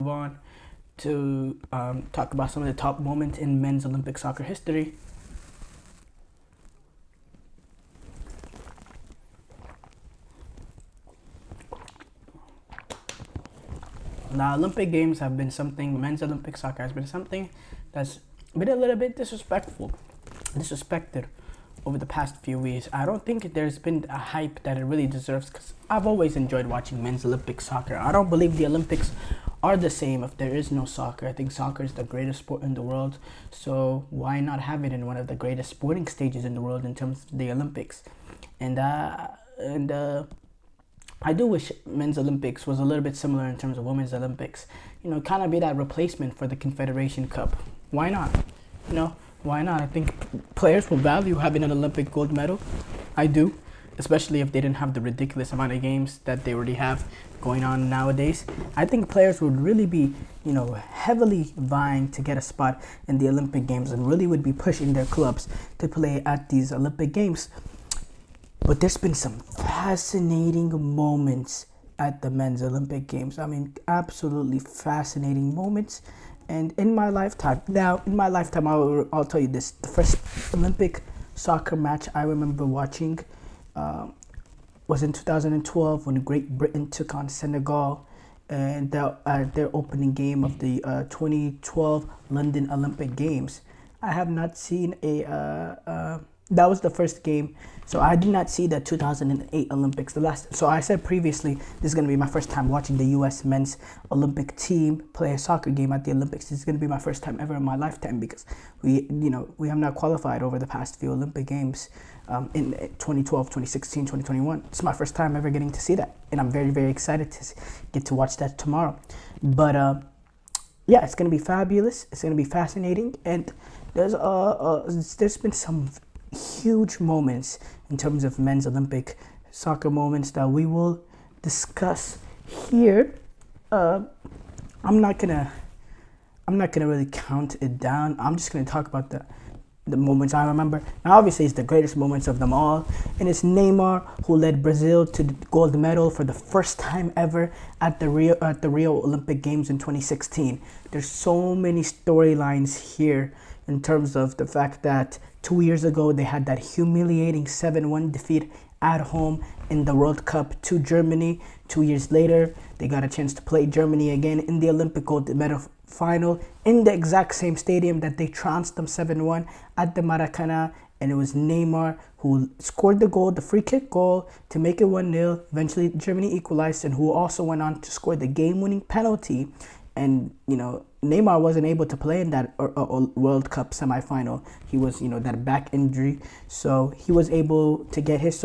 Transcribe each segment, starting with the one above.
move on to talk about some of the top moments in men's Olympic soccer history. Now, Olympic Games have been something, men's Olympic soccer has been something that's been a little bit disrespected over the past few years. I don't think there's been a hype that it really deserves, because I've always enjoyed watching men's Olympic soccer. I don't believe the Olympics are the same if there is no soccer. I think soccer is the greatest sport in the world, so why not have it in one of the greatest sporting stages in the world in terms of the Olympics? And I do wish men's Olympics was a little bit similar in terms of women's Olympics. Kind of be that replacement for the Confederation Cup. Why not? Why not? I think players will value having an Olympic gold medal. I do, especially if they didn't have the ridiculous amount of games that they already have going on nowadays. I think players would really be, heavily vying to get a spot in the Olympic Games and really would be pushing their clubs to play at these Olympic Games. But there's been some fascinating moments at the men's Olympic Games. I mean, absolutely fascinating moments. And in my lifetime, I'll tell you this. The first Olympic soccer match I remember watching was in 2012 when Great Britain took on Senegal, and their opening game of the 2012 London Olympic Games. I have not seen that was the first game. So I did not see the 2008 Olympics. So I said previously, this is going to be my first time watching the U.S. men's Olympic team play a soccer game at the Olympics. This is going to be my first time ever in my lifetime, because we have not qualified over the past few Olympic Games in 2012, 2016, 2021. It's my first time ever getting to see that, and I'm very, very excited to get to watch that tomorrow. But yeah, it's going to be fabulous. It's going to be fascinating, and there's been some huge moments in terms of men's Olympic soccer moments that we will discuss here. I'm not gonna really count it down. I'm just gonna talk about the moments I remember. Now, obviously, it's the greatest moments of them all, and it's Neymar who led Brazil to the gold medal for the first time ever at the Rio Olympic Games in 2016. There's so many storylines here in terms of the fact that 2 years ago they had that humiliating 7-1 defeat at home in the World Cup to Germany. 2 years later, they got a chance to play Germany again in the Olympic gold medal final in the exact same stadium that they trounced them 7-1 at the Maracanã. And it was Neymar who scored the free kick goal to make it 1-0. Eventually, Germany equalized, and who also went on to score the game-winning penalty. And, Neymar wasn't able to play in that World Cup semifinal. He was, that back injury. So he was able to get his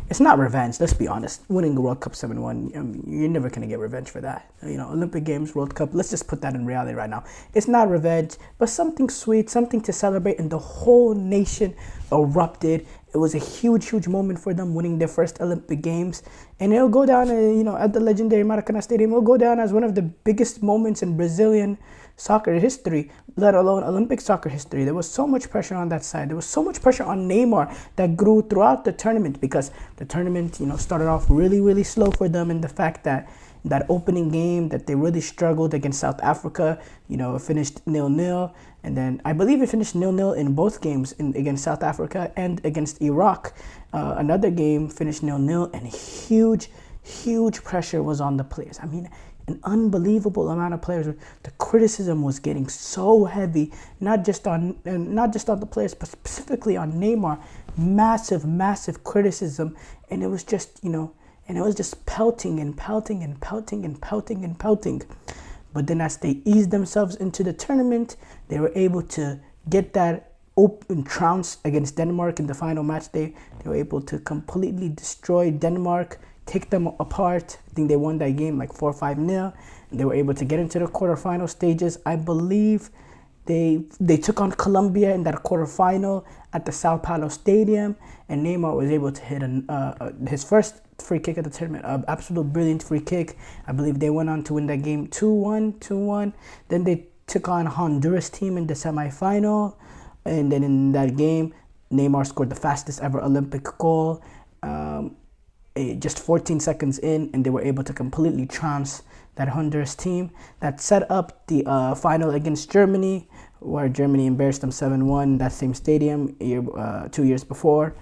it's not revenge, let's be honest. Winning the World Cup 7-1, you're never going to get revenge for that. Olympic Games, World Cup, let's just put that in reality right now. It's not revenge, but something sweet, something to celebrate, and the whole nation erupted. It was a huge, huge moment for them, winning their first Olympic Games. And it'll go down, at the legendary Maracanã Stadium, it'll go down as one of the biggest moments in Brazilian soccer history, let alone Olympic soccer history. There was so much pressure on that side. There was so much pressure on Neymar that grew throughout the tournament, because the tournament, started off really, really slow for them, and the fact that opening game that they really struggled against South Africa, it finished 0-0. And then I believe it finished 0-0 in both games, against South Africa and against Iraq. Another game finished 0-0, and huge, huge pressure was on the players. I mean, an unbelievable amount of players. The criticism was getting so heavy, not just on the players, but specifically on Neymar. Massive, massive criticism, and it was just pelting and pelting and pelting and pelting and pelting. But then as they eased themselves into the tournament, they were able to get that open trounce against Denmark in the final match day. They were able to completely destroy Denmark, take them apart. I think they won that game like 4-5-0. They were able to get into the quarterfinal stages. I believe they took on Colombia in that quarterfinal at the Sao Paulo Stadium, and Neymar was able to hit his first free kick at the tournament. Absolute brilliant free kick. I believe they went on to win that game 2-1. Then they took on Honduras team in the semifinal, and then in that game, Neymar scored the fastest ever Olympic goal. Just 14 seconds in, and they were able to completely trounce that Honduras team that set up the final against Germany, where Germany embarrassed them 7-1 in that same stadium 2 years before.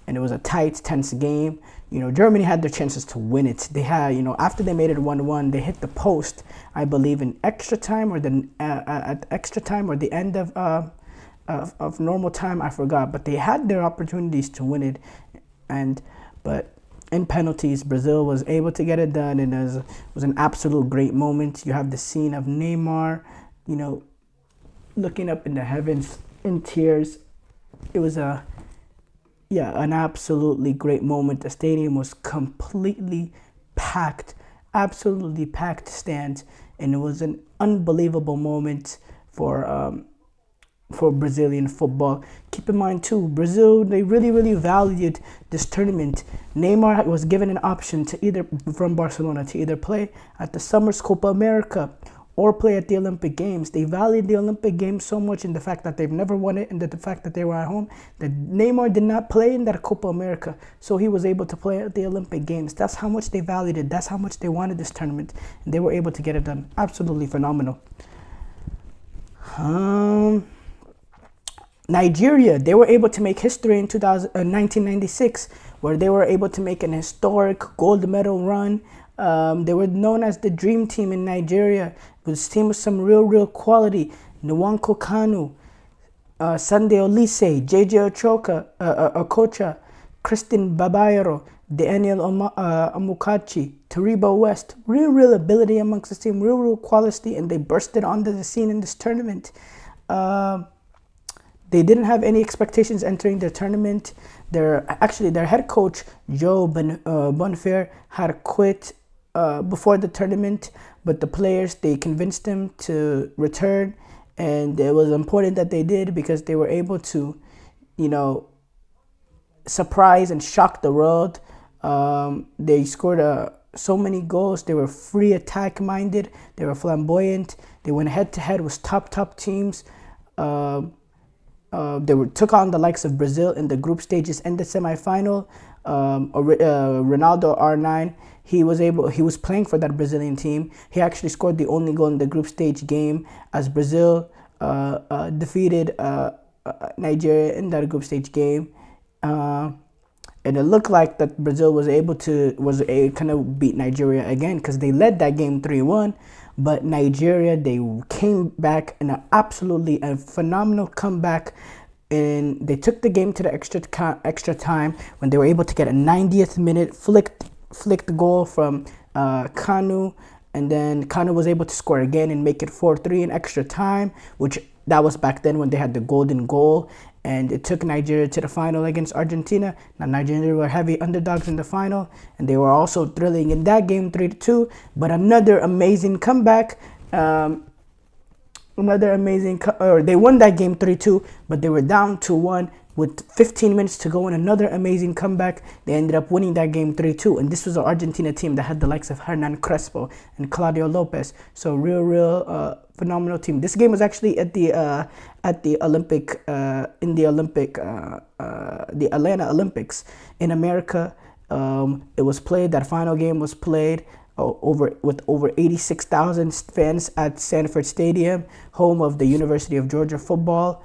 And it was a tight, tense game. Germany had their chances to win it. They had, after they made it 1-1, they hit the post, I believe, in extra time or at extra time or the end of normal time. I forgot, but they had their opportunities to win it, but in penalties, Brazil was able to get it done, and it was an absolute great moment. You have the scene of Neymar, looking up in the heavens in tears. It was an absolutely great moment. The stadium was completely packed, absolutely packed stands, and it was an unbelievable moment for Brazilian football. Keep in mind too, Brazil, they really, really valued this tournament. Neymar was given an option from Barcelona to either play at the Summer's Copa America or play at the Olympic Games. They valued the Olympic Games so much in the fact that they've never won it and the fact that they were at home, that Neymar did not play in that Copa America, so he was able to play at the Olympic Games. That's how much they valued it. That's how much they wanted this tournament, and they were able to get it done. Absolutely phenomenal. Nigeria, they were able to make history in 1996, where they were able to make an historic gold medal run. They were known as the Dream Team in Nigeria. This team with some real quality. Nwankwo Kanu, Sunday Olise, JJ Okocha, Kristen Babayaro, Daniel Amukachi, Taribo West. Real ability amongst this team, real quality, and they bursted onto the scene in this tournament. They didn't have any expectations entering the tournament. Their head coach, Joe Bonfair, had quit before the tournament, but the players, they convinced him to return, and it was important that they did because they were able to, surprise and shock the world. They scored so many goals. They were free attack minded. They were flamboyant. They went head to head with top teams. They took on the likes of Brazil in the group stages and the semifinal. Ronaldo R9, he was playing for that Brazilian team. He actually scored the only goal in the group stage game as Brazil defeated Nigeria in that group stage game. And it looked like that Brazil was able to kind of beat Nigeria again, because they led that game 3-1. But Nigeria, they came back in an absolutely phenomenal comeback, and they took the game to the extra time when they were able to get a 90th minute flicked goal from Kanu, and then Kanu was able to score again and make it 4-3 in extra time, which that was back then when they had the golden goal, and it took Nigeria to the final against Argentina. Now Nigeria were heavy underdogs in the final, and they were also thrilling in that game 3-2. But another amazing comeback. They won that game 3-2, but they were down 2-1 with 15 minutes to go, and another amazing comeback. They ended up winning that game 3-2, and this was an Argentina team that had the likes of Hernan Crespo and Claudio Lopez. So real phenomenal team. This game was actually at the Olympic the Atlanta Olympics in America. It was played. That final game was played with over 86,000 fans at Sanford Stadium, home of the University of Georgia football.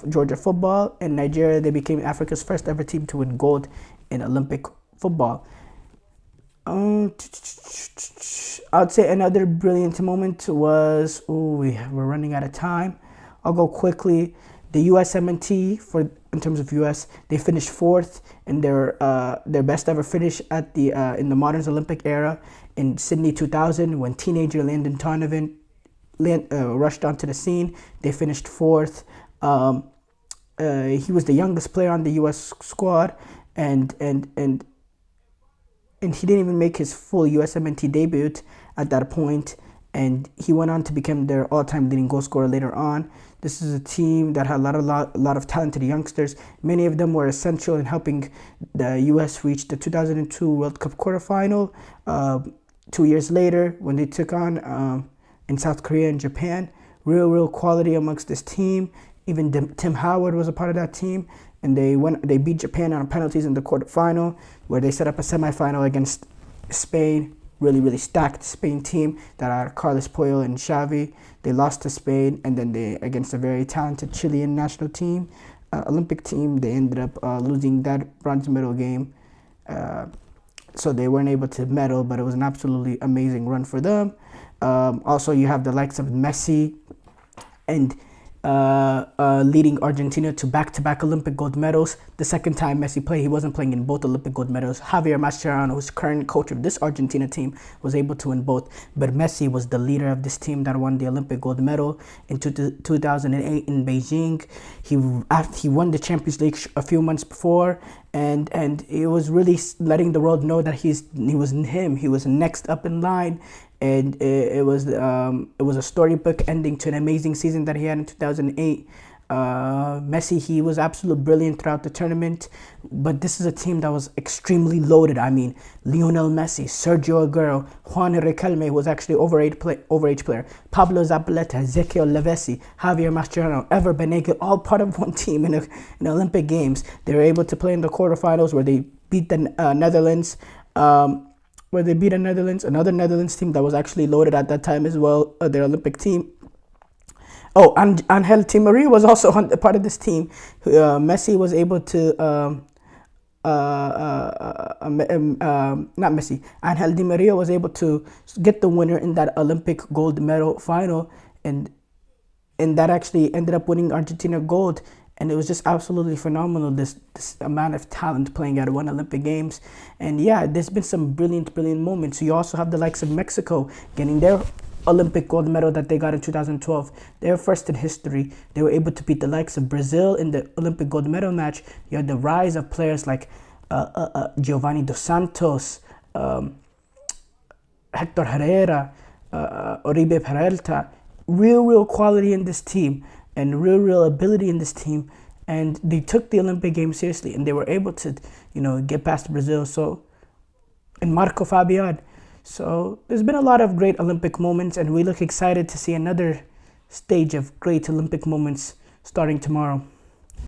Georgia football, and Nigeria, they became Africa's first ever team to win gold in Olympic football. I'd say another brilliant moment was, we're running out of time. I'll go quickly. The USMNT, in terms of US, they finished fourth in their best ever finish at in the modern Olympic era in Sydney 2000, when teenager Landon Donovan rushed onto the scene. They finished fourth. He was the youngest player on the US squad, and he didn't even make his full USMNT debut at that point, and he went on to become their all-time leading goal scorer later on. This is a team that had a lot of talented youngsters. Many of them were essential in helping the US reach the 2002 World Cup quarterfinal. 2 years later, when they took on in South Korea and Japan, real quality amongst this team. Even Tim Howard was a part of that team, and they beat Japan on penalties in the quarterfinal, where they set up a semifinal against Spain. really stacked Spain team that had Carlos Puyol and Xavi. They lost to Spain, and then they against a very talented Chilean national team, Olympic team. They ended up losing that bronze medal game, so they weren't able to medal. But it was an absolutely amazing run for them. Also, you have the likes of Messi and leading Argentina to back-to-back Olympic gold medals. The second time Messi played, he wasn't playing in both Olympic gold medals. Javier Mascherano, who's current coach of this Argentina team, was able to win both. But Messi was the leader of this team that won the Olympic gold medal in 2008 in Beijing. He won the Champions League a few months before, and it was really letting the world know that he was next up in line. And it was a storybook ending to an amazing season that he had in 2008. Messi, he was absolutely brilliant throughout the tournament, but this is a team that was extremely loaded. I mean, Lionel Messi, Sergio Aguero, Juan Riquelme, who was actually overage player, Pablo Zabaleta, Ezequiel Lavezzi, Javier Mascherano, Ever Benega, all part of one team in Olympic Games. They were able to play in the quarterfinals where they beat the Netherlands. Another Netherlands team that was actually loaded at that time as well, their Olympic team. Oh, and Angel Di Maria was also part of this team. Messi was able to, not Messi, Angel Di Maria was able to get the winner in that Olympic gold medal final, and that actually ended up winning Argentina gold. And it was just absolutely phenomenal, this amount of talent playing at one Olympic Games. And yeah, there's been some brilliant moments. You also have the likes of Mexico getting their Olympic gold medal that they got in 2012. Their first in history. They were able to beat the likes of Brazil in the Olympic gold medal match. You had the rise of players like Giovanni Dos Santos, Hector Herrera, Oribe Peralta. Real quality in this team. And real ability in this team, and they took the Olympic Games seriously, and they were able to, get past Brazil. So, and Marco Fabian. So there's been a lot of great Olympic moments, and we look excited to see another stage of great Olympic moments starting tomorrow.